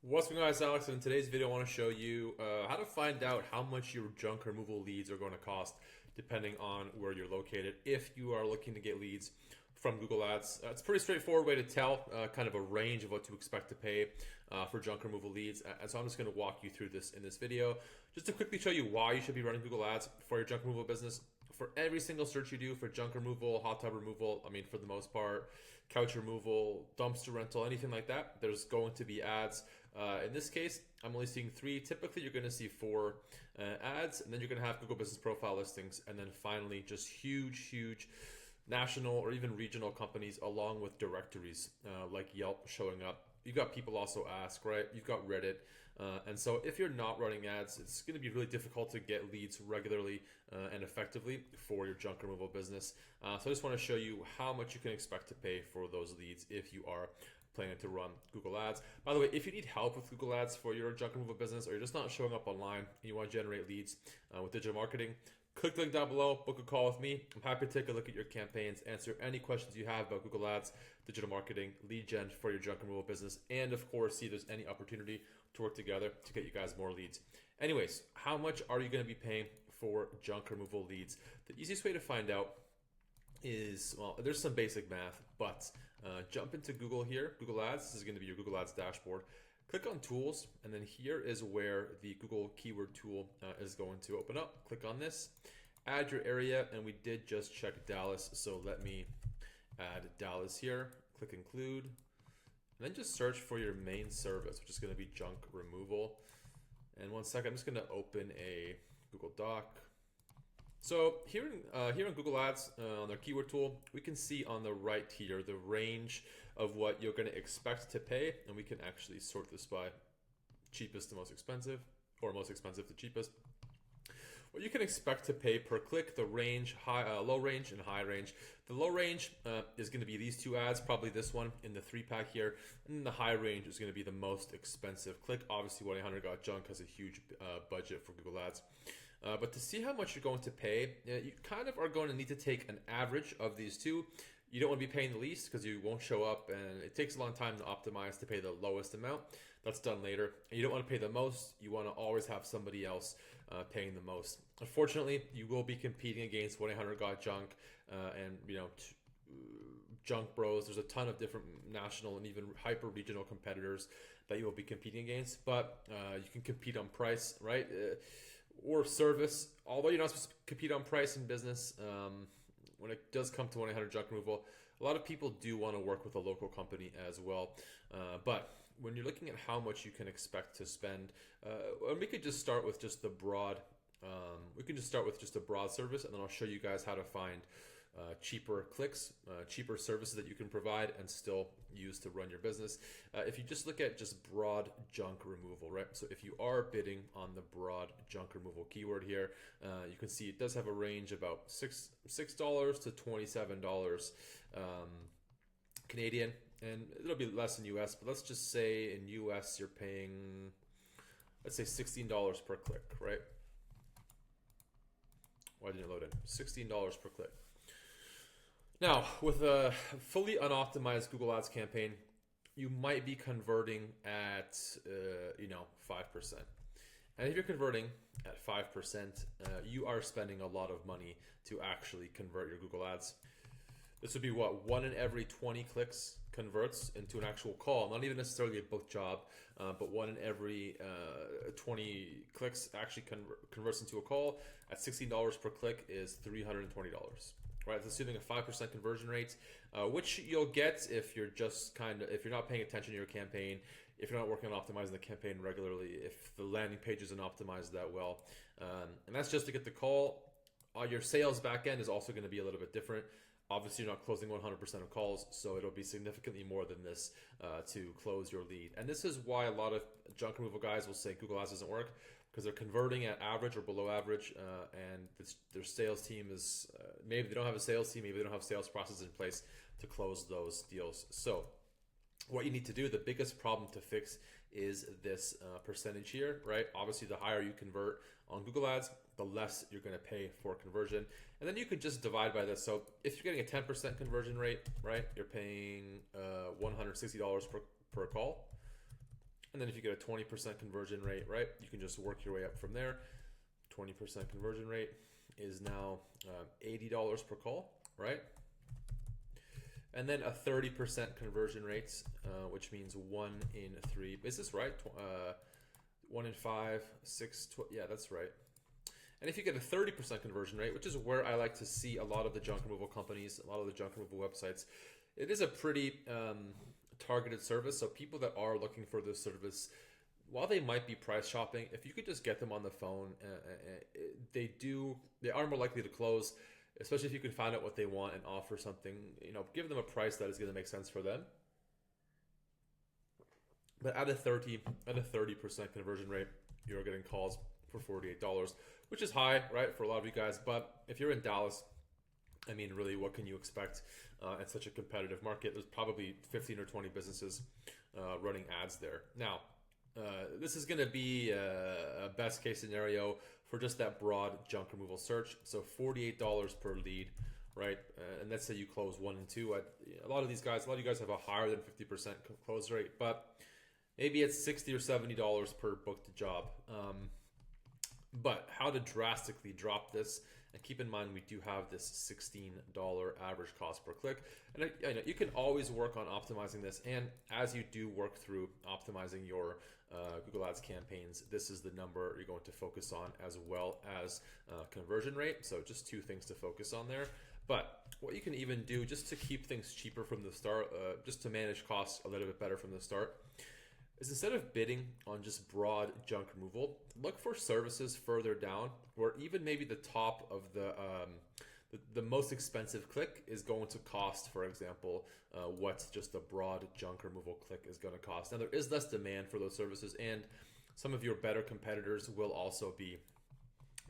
What's going on, guys? Alex, and in today's video I want to show you how to find out how much your junk removal leads are going to cost depending on where you're located if you are looking to get leads from Google Ads. It's a pretty straightforward way to tell kind of a range of what to expect to pay for junk removal leads. And so I'm just going to walk you through this in this video just to quickly show you why you should be running Google Ads for your junk removal business. For every single search you do for junk removal, hot tub removal, I mean, for the most part, couch removal, dumpster rental, anything like that, there's going to be ads. In this case, I'm only seeing 3. Typically, you're going to see 4 ads, and then you're going to have Google Business Profile listings, and then finally, just huge national or even regional companies along with directories like Yelp showing up. You've got people also ask, right? You've got Reddit. And so if you're not running ads, it's going to be really difficult to get leads regularly and effectively for your junk removal business. So I just want to show you how much you can expect to pay for those leads if you are planning to run Google Ads. By the way, if you need help with Google Ads for your junk removal business, or you're just not showing up online and you want to generate leads with digital marketing, click the link down below, book a call with me. I'm happy to take a look at your campaigns, answer any questions you have about Google Ads, digital marketing, lead gen for your junk removal business, and of course, see if there's any opportunity to work together to get you guys more leads. Anyways, how much are you going to be paying for junk removal leads? The easiest way to find out is, well, there's some basic math, but jump into Google here, Google Ads. This is going to be your Google Ads dashboard. Click on Tools, and then here is where the Google Keyword Tool is going to open up. Click on this, add your area, and we did just check Dallas, so let me add Dallas here. Click Include, and then just search for your main service, which is going to be junk removal. And one second, I'm just going to open a Google Doc. So here in Google Ads, on their keyword tool, we can see on the right here the range of what you're going to expect to pay, and we can actually sort this by cheapest to most expensive, or most expensive to cheapest. What you can expect to pay per click, the range, low range and high range. The low range is going to be these 2 ads, probably this one in the 3-pack here, and then the high range is going to be the most expensive click. Obviously, 1-800-GOT-JUNK has a huge budget for Google Ads. But to see how much you're going to pay, you kind of are going to need to take an average of these 2. You don't want to be paying the least because you won't show up, and it takes a long time to optimize to pay the lowest amount. That's done later. And you don't want to pay the most. You want to always have somebody else paying the most. Unfortunately, you will be competing against 1-800-GOT-JUNK and Junk Bros. There's a ton of different national and even hyper regional competitors that you will be competing against, but you can compete on price, right? Or service, although you're not supposed to compete on price in business. When it does come to 1-800-JUNK removal, a lot of people do want to work with a local company as well. But when you're looking at how much you can expect to spend, and we could just start with just the broad. We can just start with just a broad service, and then I'll show you guys how to find cheaper clicks, cheaper services that you can provide and still use to run your business. If you just look at just broad junk removal, right? So if you are bidding on the broad junk removal keyword here, you can see it does have a range about $6 to $27 Canadian, and it'll be less in US, but let's just say in US you're paying, let's say $16 per click, right? Why didn't it load in? $16 per click. Now, with a fully unoptimized Google Ads campaign, you might be converting at 5%. And if you're converting at 5%, you are spending a lot of money to actually convert your Google Ads. This would be what, 1 in every 20 clicks converts into an actual call. Not even necessarily a booked job, but 1 in every 20 clicks actually converts into a call. At $16 per click is $320. Right, it's assuming a 5% conversion rate, which you'll get if you're just if you're not paying attention to your campaign, if you're not working on optimizing the campaign regularly, if the landing page isn't optimized that well. And that's just to get the call. Your sales back end is also going to be a little bit different. Obviously, you're not closing 100% of calls, so it'll be significantly more than this to close your lead. And this is why a lot of junk removal guys will say Google Ads doesn't work, because they're converting at average or below average, and their sales team is, maybe they don't have a sales team, maybe they don't have sales processes in place to close those deals. So what you need to do, the biggest problem to fix is this percentage here, right? Obviously, the higher you convert on Google Ads, the less you're going to pay for conversion. And then you could just divide by this. So if you're getting a 10% conversion rate, right, you're paying $160 per call. And then if you get a 20% conversion rate, right, you can just work your way up from there. 20% conversion rate is now $80 per call, right? And then a 30% conversion rate, which means 1 in 3. Is this right? 1 in 5, 6, 12. Yeah, that's right. And if you get a 30% conversion rate, which is where I like to see a lot of the junk removal companies, a lot of the junk removal websites, it is a pretty targeted service. So people that are looking for this service, while they might be price shopping, if you could just get them on the phone, they are more likely to close, especially if you can find out what they want and offer something, give them a price that is going to make sense for them. But at a 30% conversion rate, you're getting calls for $48, which is high, right, for a lot of you guys. But if you're in Dallas, I mean, really, what can you expect in such a competitive market? There's probably 15 or 20 businesses running ads there. Now, this is going to be a best case scenario for just that broad junk removal search. So $48 per lead, right? And let's say you close 1 and 2. A lot of you guys have a higher than 50% close rate, but maybe it's $60 or $70 per booked job. But how to drastically drop this, and keep in mind we do have this $16 average cost per click, and you can always work on optimizing this. And as you do work through optimizing your Google Ads campaigns, this is the number you're going to focus on, as well as conversion rate. So just 2 things to focus on there. But what you can even do just to keep things cheaper from the start, just to manage costs a little bit better from the start, is instead of bidding on just broad junk removal, look for services further down where even maybe the top of the most expensive click is going to cost, for example, what just a broad junk removal click is going to cost. Now, there is less demand for those services, and some of your better competitors will also be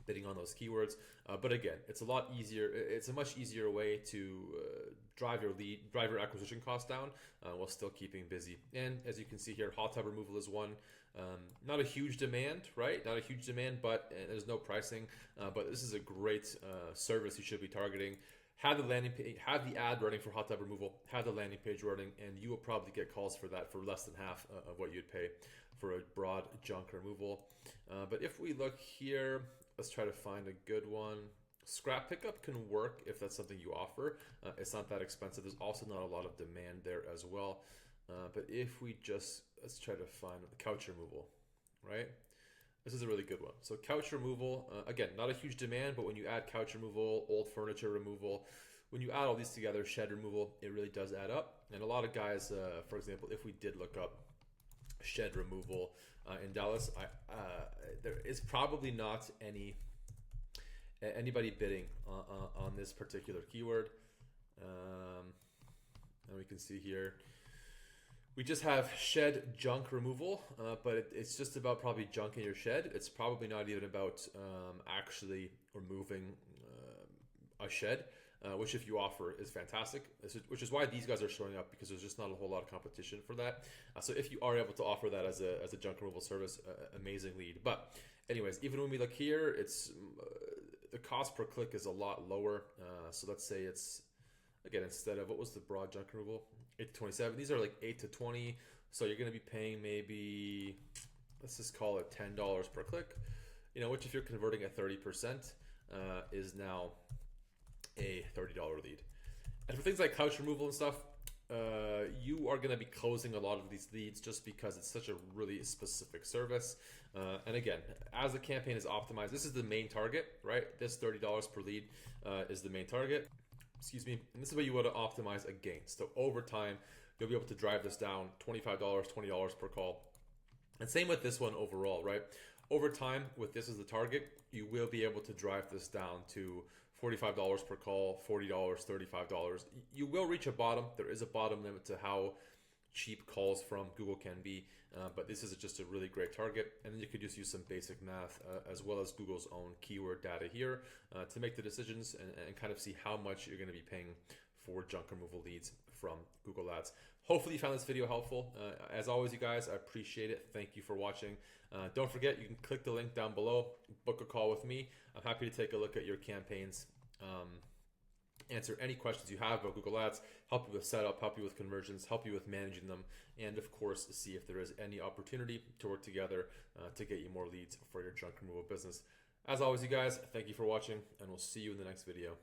bidding on those keywords. But again, it's a lot easier. It's a much easier way to drive your acquisition cost down while still keeping busy. And as you can see here, hot tub removal is one. Not a huge demand, right? Not a huge demand, but there's no pricing. But this is a great service you should be targeting. Have the landing page, have the ad running for hot tub removal, have the landing page running, and you will probably get calls for that for less than half of what you'd pay for a broad junk removal. But if we look here, let's try to find a good one. Scrap pickup can work if that's something you offer. It's not that expensive. There's also not a lot of demand there as well. But if we let's try to find the couch removal, right? This is a really good one. So couch removal, again, not a huge demand, but when you add couch removal, old furniture removal, when you add all these together, shed removal, it really does add up. And a lot of guys, for example, if we did look up shed removal in Dallas, there is probably not anybody bidding on this particular keyword. And we can see here, we just have shed junk removal, but it's just about probably junk in your shed. It's probably not even about actually removing a shed, which if you offer is fantastic, which is why these guys are showing up, because there's just not a whole lot of competition for that. So if you are able to offer that as a junk removal service, amazing lead. But anyways, even when we look here, it's the cost per click is a lot lower. So let's say it's, again, instead of, what was the broad junk removal? 8 to 27. These are like 8 to 20. So you're going to be paying maybe, let's just call it $10 per click, which if you're converting at 30% is now a $30 lead. And for things like couch removal and stuff, you are going to be closing a lot of these leads just because it's such a really specific service. And again, as the campaign is optimized, this is the main target, right? This $30 per lead is the main target. Excuse me. And this is what you want to optimize against. So over time, you'll be able to drive this down $25, $20 per call. And same with this one overall, right? Over time, with this as the target, you will be able to drive this down to $45 per call, $40, $35. You will reach a bottom. There is a bottom limit to how cheap calls from Google can be, but this is just a really great target. And then you could just use some basic math as well as Google's own keyword data here to make the decisions and kind of see how much you're going to be paying for junk removal leads from Google Ads. Hopefully you found this video helpful. As always, you guys, I appreciate it. Thank you for watching. Don't forget, you can click the link down below, book a call with me. I'm happy to take a look at your campaigns answer any questions you have about Google Ads, help you with setup, help you with conversions, help you with managing them, and of course, see if there is any opportunity to work together to get you more leads for your junk removal business. As always, you guys, thank you for watching, and we'll see you in the next video.